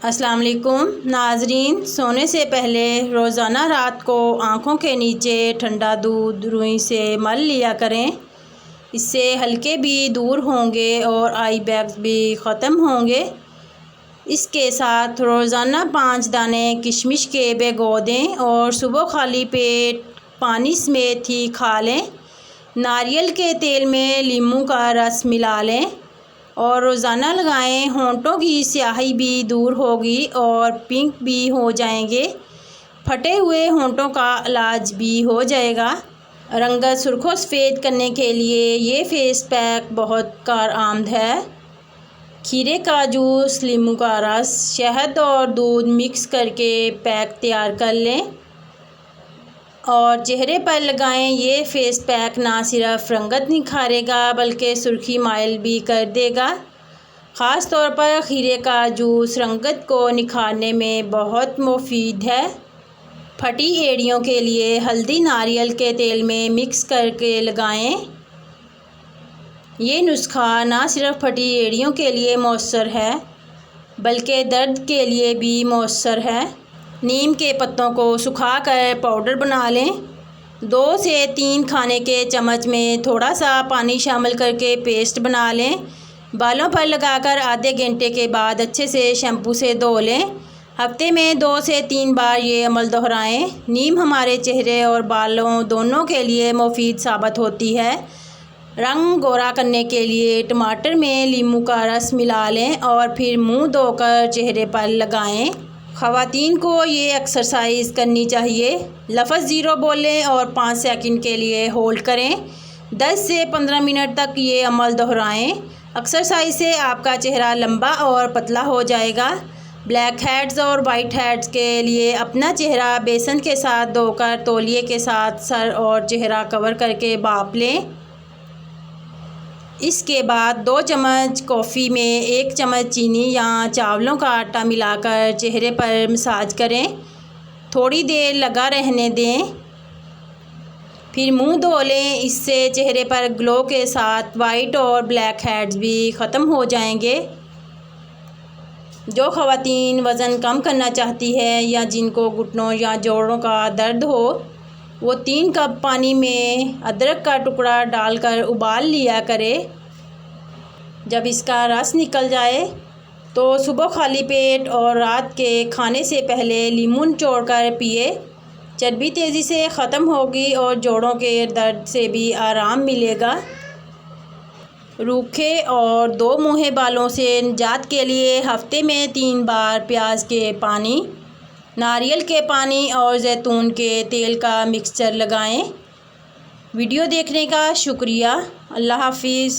अस्सलाम वालेकुम नाजरीन, सोने से पहले रोज़ाना रात को आँखों के नीचे ठंडा दूध रुई से मल लिया करें। इससे हल्के भी दूर होंगे और आई बैग्स भी ख़त्म होंगे। इसके साथ रोज़ाना 5 दाने किशमिश के भिगो दें और सुबह खाली पेट पानी समेत ही खा लें। नारियल के तेल में नींबू का रस मिला लें और रोज़ाना लगाएं। होंठों की स्याही भी दूर होगी और पिंक भी हो जाएंगे। फटे हुए होंठों का इलाज भी हो जाएगा। रंगत सुर्ख व सफ़ेद करने के लिए ये फेस पैक बहुत कारआमद है। खीरे का जूस, नींबू का रस, शहद और दूध मिक्स करके पैक तैयार कर लें और चेहरे पर लगाएं। ये फेस पैक ना सिर्फ रंगत निखारेगा बल्कि सुर्खी माइल भी कर देगा। ख़ास तौर पर खीरे का जूस रंगत को निखारने में बहुत मुफीद है। फटी एड़ियों के लिए हल्दी नारियल के तेल में मिक्स करके लगाएं। ये नुस्खा ना सिर्फ फटी एड़ियों के लिए मौसर है बल्कि दर्द के लिए भी मौसर है। नीम के पत्तों को सुखाकर पाउडर बना लें। 2 से 3 खाने के चम्मच में थोड़ा सा पानी शामिल करके पेस्ट बना लें। बालों पर लगाकर आधे घंटे के बाद अच्छे से शैम्पू से धो लें। हफ्ते में 2 से 3 बार ये अमल दोहराएं। नीम हमारे चेहरे और बालों दोनों के लिए मुफीद साबित होती है। रंग गोरा करने के लिए टमाटर में नींबू का रस मिला लें और फिर मुंह धोकर चेहरे पर लगाएं। ख़वातीन को ये एक्सरसाइज करनी चाहिए। लफ्ज़ 0 बोलें और 5 सेकंड के लिए होल्ड करें। 10 से 15 मिनट तक ये अमल दोहराएं। एक्सरसाइज से आपका चेहरा लंबा और पतला हो जाएगा। ब्लैक हेड्स और वाइट हेड्स के लिए अपना चेहरा बेसन के साथ धोकर तौलिए के साथ सर और चेहरा कवर करके भाप लें। इसके बाद 2 चम्मच कॉफ़ी में 1 चम्मच चीनी या चावलों का आटा मिलाकर चेहरे पर मसाज करें। थोड़ी देर लगा रहने दें, फिर मुंह धो लें। इससे चेहरे पर ग्लो के साथ वाइट और ब्लैक हेड्स भी ख़त्म हो जाएंगे। जो ख़वातीन वज़न कम करना चाहती है या जिनको घुटनों या जोड़ों का दर्द हो, वो 3 कप पानी में अदरक का टुकड़ा डालकर उबाल लिया करे। जब इसका रस निकल जाए तो सुबह खाली पेट और रात के खाने से पहले नींबू निचोड़कर पिए। चर्बी तेज़ी से ख़त्म होगी और जोड़ों के दर्द से भी आराम मिलेगा। रूखे और 2 मुँहे बालों से निजात के लिए हफ्ते में 3 बार प्याज के पानी, नारियल के पानी और जैतून के तेल का मिक्सचर लगाएं। वीडियो देखने का शुक्रिया। अल्लाह हाफिज़।